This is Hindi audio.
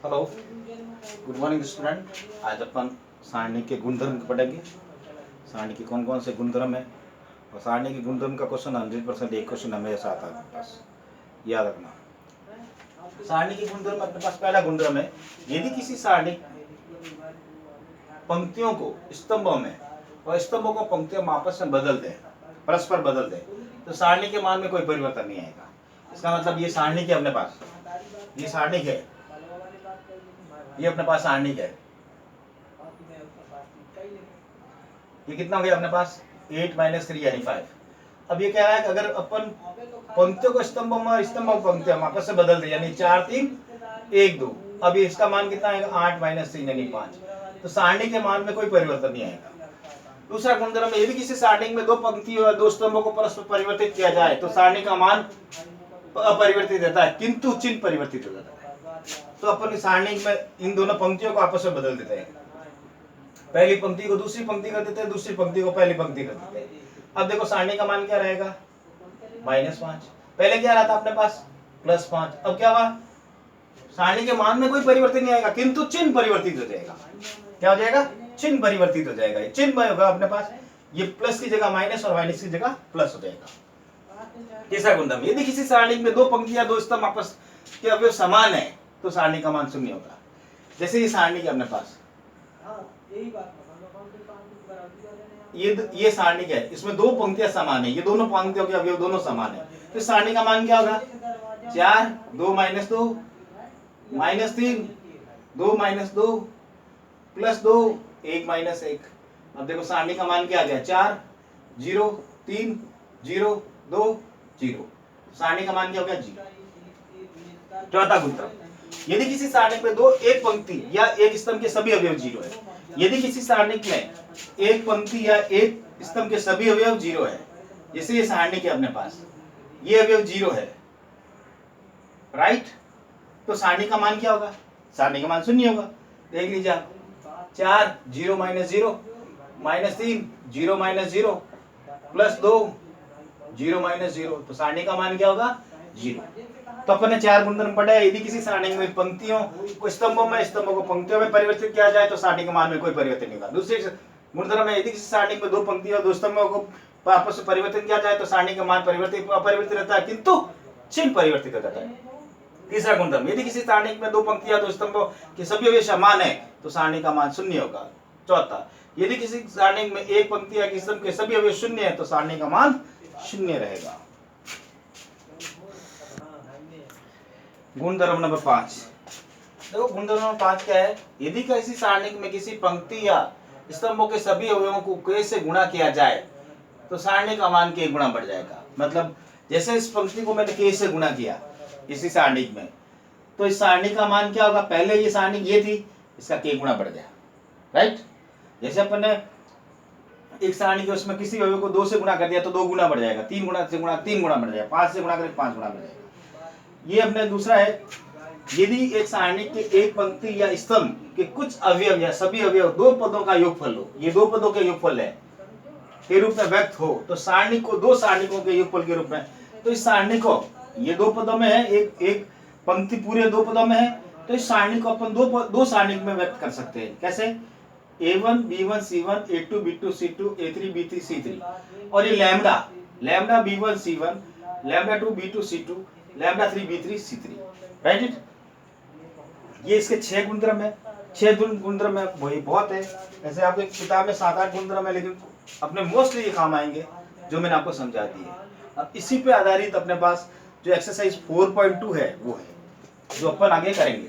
Hello, good morning student. आज अपन सारणी के गुणधर्म पढ़ेंगे। सारणी के कौन कौन से गुणधर्म है और सारणी के गुणधर्म का क्वेश्चन 100% एक क्वेश्चन हमेशा आता है अपने पास, याद रखना। सारणी के गुणधर्म अपने पास पहला गुणधर्म है, यदि किसी सारणी पंक्तियों को स्तंभों में और स्तंभों को पंक्तियों में आपस में बदल दे, परस्पर बदल दे, तो सारणी के मान में कोई परिवर्तन नहीं आएगा। इसका मतलब ये सारणी के अपने पास, ये सारणी है, ये अपने पास सारणी है। ये कितना हो गया अपने पास 8 - 3 यानी 5। अब ये कह रहा है कि अगर अपन पंक्तियों को स्तंभों में स्तंभों पंक्तियों में आपस में बदल दे यानी 4 3 1 2, अब इसका मान कितना आएगा 8 - 3 यानी 5। तो सारणी के मान में कोई परिवर्तन नहीं आएगा। दूसरा गुणधर्म है, यदि किसी सारणी में दो पंक्तियों और दो स्तंभों को परस्पर परिवर्तित किया जाए तो सारणी का मान अपरिवर्तित रहता है, किंतु चिन्ह परिवर्तित हो जाता है। तो अपन सारणी में इन दोनों पंक्तियों को आपस में बदल देते हैं, पहली पंक्ति को दूसरी पंक्ति कर देते हैं, दूसरी पंक्ति को पहली पंक्ति कर देते हैं। अब देखो सारणी का मान क्या रहेगा -5, पहले क्या रहा था अपने पास +5। अब क्या हुआ, सारणी के मान में कोई परिवर्तन नहीं आएगा, किंतु चिन्ह परिवर्तित हो जाएगा। क्या हो जाएगा, चिन्ह परिवर्तित हो जाएगा। ये चिन्ह होगा अपने पास, ये प्लस की जगह माइनस और माइनस की जगह प्लस हो जाएगा। तीसरा गुणधर्म, यदि किसी सारणी में दो पंक्तियां दो स्तंभ आपस के अवयव समान है तो सारणी का मान 0 होगा। जैसे ये सारणी के अपने पास ये सारणी क्या है, इसमें दो पंक्तियां समान है, ये दोनों पंक्तियों के अवयव दोनों समान है, तो सारणी का मान क्या होगा 4 2 - 2 -3 2 - 2 +2 1 - 1। अब देखो सारणी का मान क्या आ गया 4 0 3 0 2 0, सारणी का मान क्या हो गया 0। चौथा गुणधर्म, यदि किसी सारणी में दो एक पंक्ति या एक स्तंभ के सभी अवयव 0 है, यदि किसी सारणी में एक पंक्ति या एक स्तंभ के सभी अवयव 0 है, जैसे ये सारणी के अपने पास ये अवयव 0 है, राइट, तो सारणी का मान क्या होगा, सारणी का मान 0 होगा। देख लीजिए आप, 4 0 - 0 -3 0 - 0 +2 0 - 0, तो सारणी का मान क्या होगा 0। तो अपन ने 4 गुणधर्म पढ़े। यदि किसी सारणी में पंक्तियों को स्तंभों में स्तंभों को पंक्तियों में परिवर्तित किया जाए तो सारणी के मान में कोई परिवर्तन नहीं होगा। दूसरे गुणधर्म है, यदि किसी सारणी में दो पंक्तियों और दो स्तंभों को आपस में परिवर्तित किया जाए तो सारणी का मान अपरिवर्तित रहता है, किंतु चिन्ह परिवर्तित हो जाता है। तीसरा गुणधर्म, यदि किसी सारणी में दो पंक्तियां दो स्तंभों के सभी अवयव समान है तो सारणी का मान 0 होगा। चौथा, यदि किसी सारणी में एक पंक्ति या स्तंभ के सभी अवयव 0 है तो सारणी का मान 0 रहेगा। गुणधर्म नंबर 5, देखो गुणधर्म नंबर 5 क्या है, यदि किसी सारणी में किसी पंक्ति या स्तंभों के सभी अवयवों को k से गुणा किया जाए तो सारणी का मान k गुना बढ़ जाएगा। मतलब जैसे इस पंक्ति को मैंने k से गुणा किया इसी सारणी में, तो इस सारणी का मान क्या होगा, पहले ये सारणी ये थी, इसका k गुना बढ़ गया, राइट। जैसे अपन ने एक सारणी के उसमें किसी अवयव को 2 से गुणा कर दिया तो 2 गुना बढ़ जाएगा, 3 गुना से गुणा 3 गुना बढ़ जाएगा, 5 से गुणा करें 5 गुना बढ़ जाएगा। ये अपने दूसरा है, यदि एक सारणी के एक पंक्ति या स्तंभ के कुछ अवयव या सभी अवयव दो पदों का योगफल हो, ये दो पदों के योगफल है के रूप में व्यक्त हो, तो सारणी को दो सारणिकों के योगफल के रूप में, तो इस सारणी को ये दो पदों में है, एक पंक्ति पूरे दो पदों में है, तो इस सारणी को अपन दो सारणी में व्यक्त कर सकते हैं। कैसे, A1 B1 C1 A2 B2 C2 A3 B3 C3, और ये lambda B1 C1 lambda 2 B2 C2 lambda 3 B3 C3, right it. ये इसके 6 गुणधर्म है, 6 गुणधर्म है, वही बहुत है। ऐसे आपके किताब में 7-8 गुणधर्म है, लेकिन अपने मोस्टली ये काम आएंगे जो मैंने आपको समझा दी है। अब इसी पे आधारित अपने पास जो एक्सरसाइज 4.2 है वो है जो अपन आगे करेंगे।